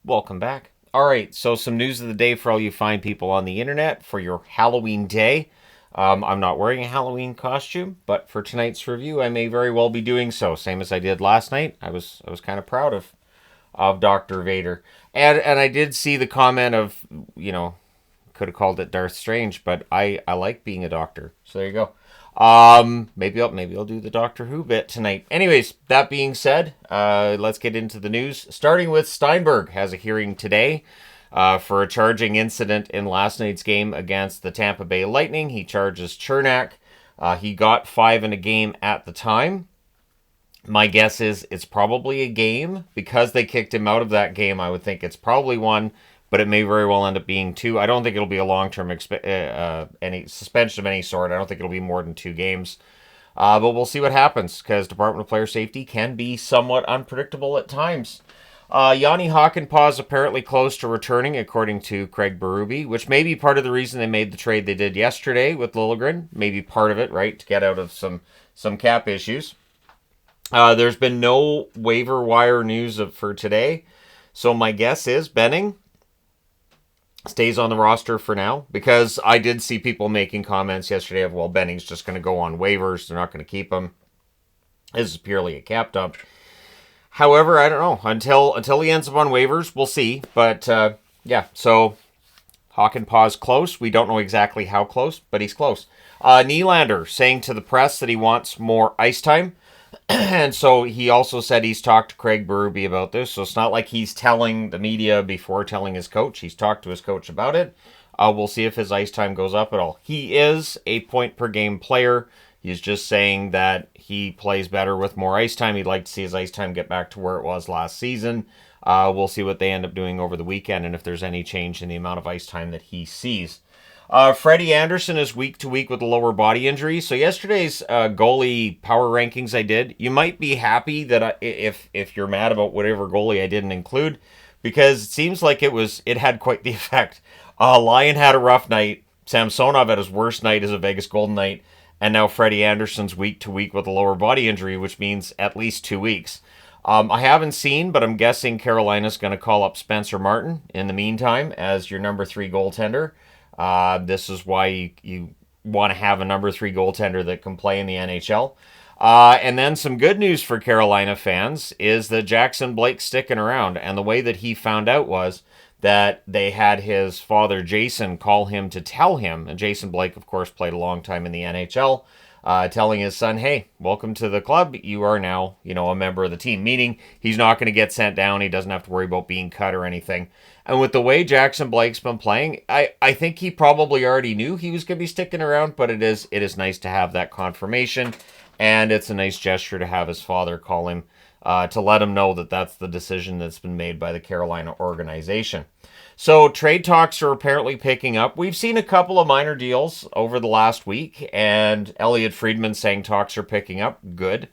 Welcome back. All right, so some news of the day for all you fine people on the internet for your Halloween day. I'm not wearing a Halloween costume, but for tonight's review, I may very well be doing so. Same as I did last night. I was kind of proud of Doctor Vader, and I did see the comment of could have called it Darth Strange, but I like being a doctor, so there you go. Maybe I'll do the Doctor Who bit tonight. Anyways, that being said, let's get into the news. Starting with Steinberg has a hearing today for a charging incident in last night's game against the Tampa Bay Lightning. He charges Chernak. He got 5 in a game at the time. My guess is it's probably a game because they kicked him out of that game. I would think it's probably one, but it may very well end up being 2. I don't think it'll be a long-term any suspension of any sort. I don't think it'll be more than 2 games. But we'll see what happens because Department of Player Safety can be somewhat unpredictable at times. Yanni Hakanpää is apparently close to returning, according to Craig Berube, which may be part of the reason they made the trade they did yesterday with Liljegren. Maybe part of it, right, to get out of some cap issues. There's been no waiver wire news for today, so my guess is Benning stays on the roster for now, because I did see people making comments yesterday of, well, Benning's just going to go on waivers. They're not going to keep him. This is purely a cap dump. However, I don't know. Until he ends up on waivers, we'll see. But, yeah, so Hakanpää's close. We don't know exactly how close, but he's close. Nylander saying to the press that he wants more ice time. And so he also said he's talked to Craig Berube about this. So it's not like he's telling the media before telling his coach. He's talked to his coach about it. We'll see if his ice time goes up at all. He is a point-per-game player. He's just saying that he plays better with more ice time. He'd like to see his ice time get back to where it was last season. We'll see what they end up doing over the weekend and if there's any change in the amount of ice time that he sees. Freddie Anderson is week to week with a lower body injury. So yesterday's goalie power rankings I did, you might be happy that if you're mad about whatever goalie I didn't include, because it seems like it had quite the effect. Lyon had a rough night. Samsonov had his worst night as a Vegas Golden Knight. And now Freddie Anderson's week to week with a lower body injury, which means at least 2 weeks. I haven't seen, but I'm guessing Carolina's going to call up Spencer Martin in the meantime as your number 3 goaltender. This is why you want to have a number 3 goaltender that can play in the NHL. And then some good news for Carolina fans is that Jackson Blake's sticking around. And the way that he found out was that they had his father, Jason, call him to tell him. And Jason Blake, of course, played a long time in the NHL. Telling his son, hey, welcome to the club. You are now, a member of the team. Meaning he's not going to get sent down. He doesn't have to worry about being cut or anything. And with the way Jackson Blake's been playing, I think he probably already knew he was going to be sticking around, but it is nice to have that confirmation. And it's a nice gesture to have his father call him to let him know that that's the decision that's been made by the Carolina organization. So trade talks are apparently picking up. We've seen a couple of minor deals over the last week, and Elliot Friedman saying talks are picking up. Good.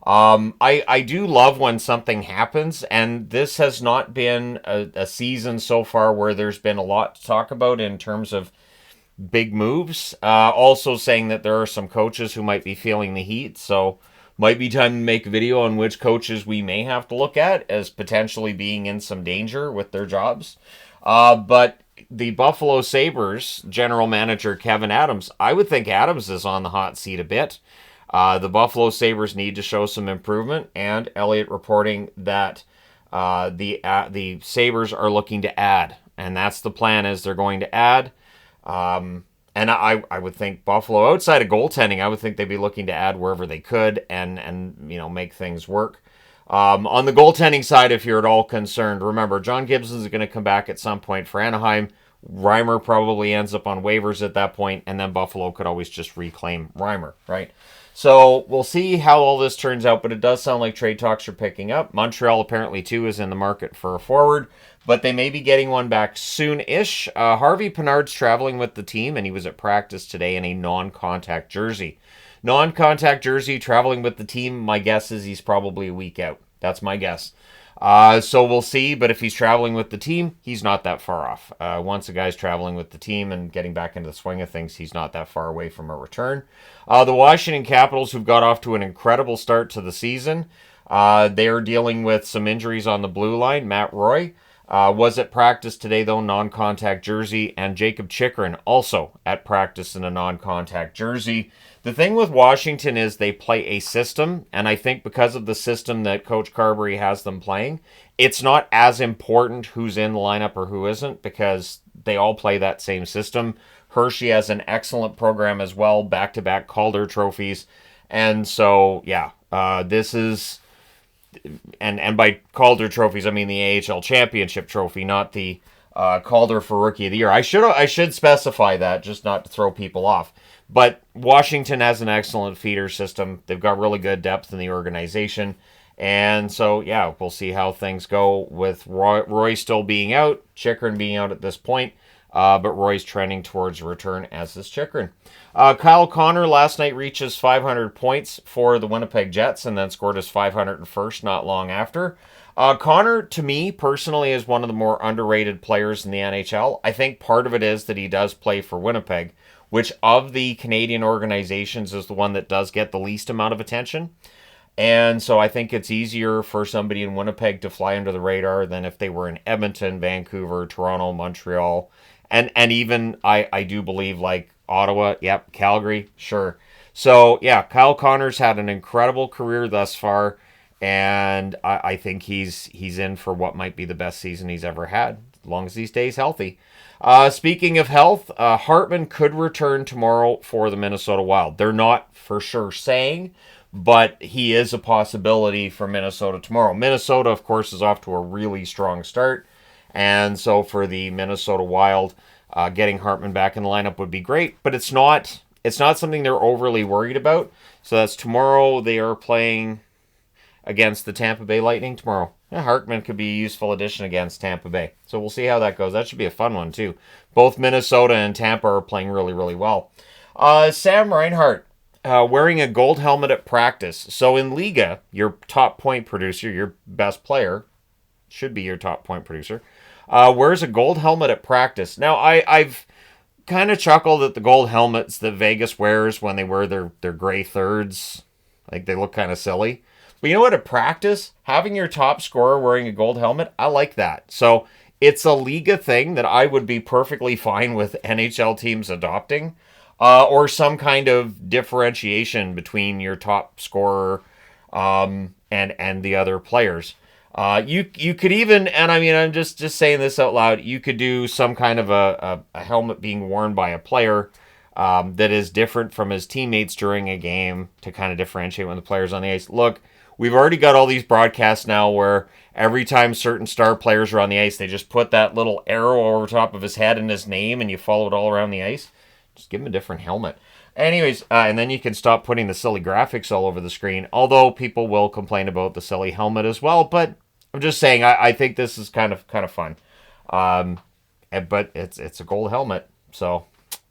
I do love when something happens, and this has not been a season so far where there's been a lot to talk about in terms of big moves. Also saying that there are some coaches who might be feeling the heat, so might be time to make a video on which coaches we may have to look at as potentially being in some danger with their jobs. But the Buffalo Sabres general manager, Kevin Adams, I would think Adams is on the hot seat a bit. The Buffalo Sabres need to show some improvement, and Elliott reporting that the Sabres are looking to add, and that's the plan, is they're going to add. And I would think Buffalo, outside of goaltending, I would think they'd be looking to add wherever they could and make things work. On the goaltending side, if you're at all concerned, remember, John Gibson is going to come back at some point for Anaheim. Reimer probably ends up on waivers at that point, and then Buffalo could always just reclaim Reimer, right? So we'll see how all this turns out, but it does sound like trade talks are picking up. Montreal apparently, too, is in the market for a forward, but they may be getting one back soon-ish. Harvey Pinard's traveling with the team, and he was at practice today in a non-contact jersey. Non-contact jersey, traveling with the team, my guess is he's probably a week out. That's my guess. So we'll see, but if he's traveling with the team, he's not that far off. Once a guy's traveling with the team and getting back into the swing of things, he's not that far away from a return. The Washington Capitals, who've got off to an incredible start to the season, they're dealing with some injuries on the blue line. Matt Roy Was at practice today, though, non-contact jersey, and Jacob Chychrun also at practice in a non-contact jersey. The thing with Washington is they play a system, and I think because of the system that Coach Carberry has them playing, it's not as important who's in the lineup or who isn't, because they all play that same system. Hershey has an excellent program as well, back-to-back Calder trophies, and so, yeah, this is... And by Calder trophies, I mean the AHL championship trophy, not the Calder for Rookie of the Year. I should specify that, just not to throw people off. But Washington has an excellent feeder system. They've got really good depth in the organization. And so, yeah, we'll see how things go with Roy still being out, Chychrun being out at this point. But Roy's trending towards a return, as is Chychrun. Kyle Connor last night reaches 500 points for the Winnipeg Jets and then scored his 501st not long after. Connor, to me, personally, is one of the more underrated players in the NHL. I think part of it is that he does play for Winnipeg, which of the Canadian organizations is the one that does get the least amount of attention. And so I think it's easier for somebody in Winnipeg to fly under the radar than if they were in Edmonton, Vancouver, Toronto, Montreal, and even I do believe like Ottawa, yep, Calgary, sure. So yeah, Kyle Connor's had an incredible career thus far, and I think he's in for what might be the best season he's ever had, as long as he stays healthy. Speaking of health, Hartman could return tomorrow for the Minnesota Wild. They're not for sure saying, but he is a possibility for Minnesota tomorrow. Minnesota, of course, is off to a really strong start. And so for the Minnesota Wild, getting Hartman back in the lineup would be great, but it's not something they're overly worried about. So that's tomorrow. They are playing against the Tampa Bay Lightning tomorrow. Yeah, Hartman could be a useful addition against Tampa Bay. So we'll see how that goes. That should be a fun one too. Both Minnesota and Tampa are playing really, really well. Sam Reinhart wearing a gold helmet at practice. So in Liga, your top point producer, your best player, should be your top point producer, wears a gold helmet at practice. Now, I've kind of chuckled at the gold helmets that Vegas wears when they wear their gray thirds. Like, they look kind of silly. But you know what? At practice, having your top scorer wearing a gold helmet, I like that. So it's a Liga thing that I would be perfectly fine with NHL teams adopting, or some kind of differentiation between your top scorer and the other players. You could even, and I mean, I'm just saying this out loud, you could do some kind of a helmet being worn by a player that is different from his teammates during a game to kind of differentiate when the player's on the ice. Look, we've already got all these broadcasts now where every time certain star players are on the ice, they just put that little arrow over top of his head and his name, and you follow it all around the ice. Just give him a different helmet. Anyways, and then you can stop putting the silly graphics all over the screen, although people will complain about the silly helmet as well, but I'm just saying, I think this is kind of fun. But it's a gold helmet, so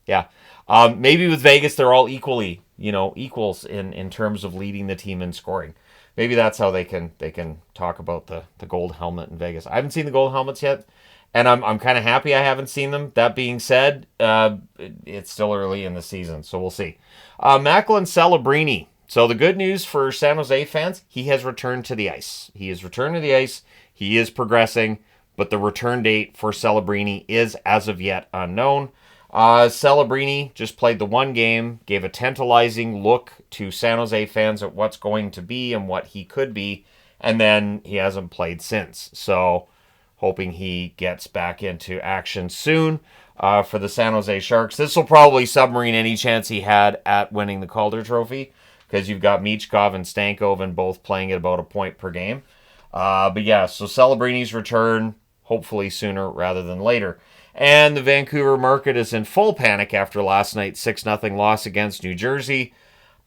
yeah. Maybe with Vegas, they're all equals in terms of leading the team in scoring. Maybe that's how they can talk about the gold helmet in Vegas. I haven't seen the gold helmets yet, and I'm kind of happy I haven't seen them. That being said, it's still early in the season, so we'll see. Macklin Celebrini. So the good news for San Jose fans, he has returned to the ice. He has returned to the ice. He is progressing, but the return date for Celebrini is as of yet unknown. Celebrini just played the one game, gave a tantalizing look to San Jose fans at what's going to be and what he could be, and then he hasn't played since. So hoping he gets back into action soon for the San Jose Sharks. This will probably submarine any chance he had at winning the Calder Trophy, because you've got Michkov and Stankoven both playing at about a point per game. But yeah, so Celebrini's return, hopefully sooner rather than later. And the Vancouver market is in full panic after last night's 6-0 loss against New Jersey.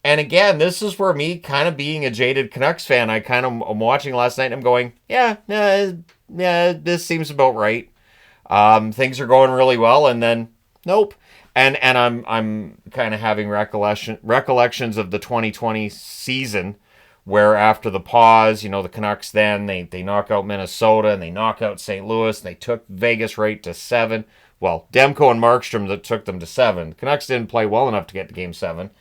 And again, this is where me kind of being a jaded Canucks fan, I'm watching last night and I'm going, yeah, this seems about right. Things are going really well, and then nope. And I'm kind of having recollections of the 2020 season, where after the pause, the Canucks then they knock out Minnesota and they knock out St. Louis. And they took Vegas right to 7. Well, Demko and Markstrom that took them to 7. The Canucks didn't play well enough to get to Game 7,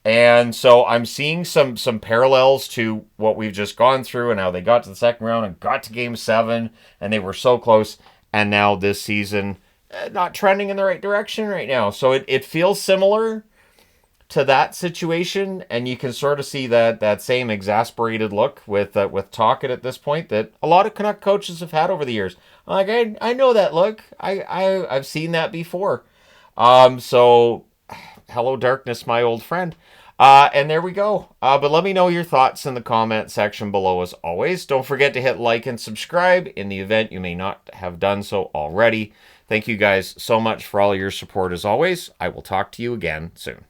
And so I'm seeing some parallels to what we've just gone through and how they got to the second round and got to game 7 and they were so close. And now this season, not trending in the right direction right now. So it feels similar to that situation, and you can sort of see that same exasperated look with Tocchet at this point that a lot of Canuck coaches have had over the years. Like I know that look. I've seen that before. So hello darkness, my old friend. And there we go. But let me know your thoughts in the comment section below as always. Don't forget to hit like and subscribe in the event you may not have done so already. Thank you guys so much for all your support as always. I will talk to you again soon.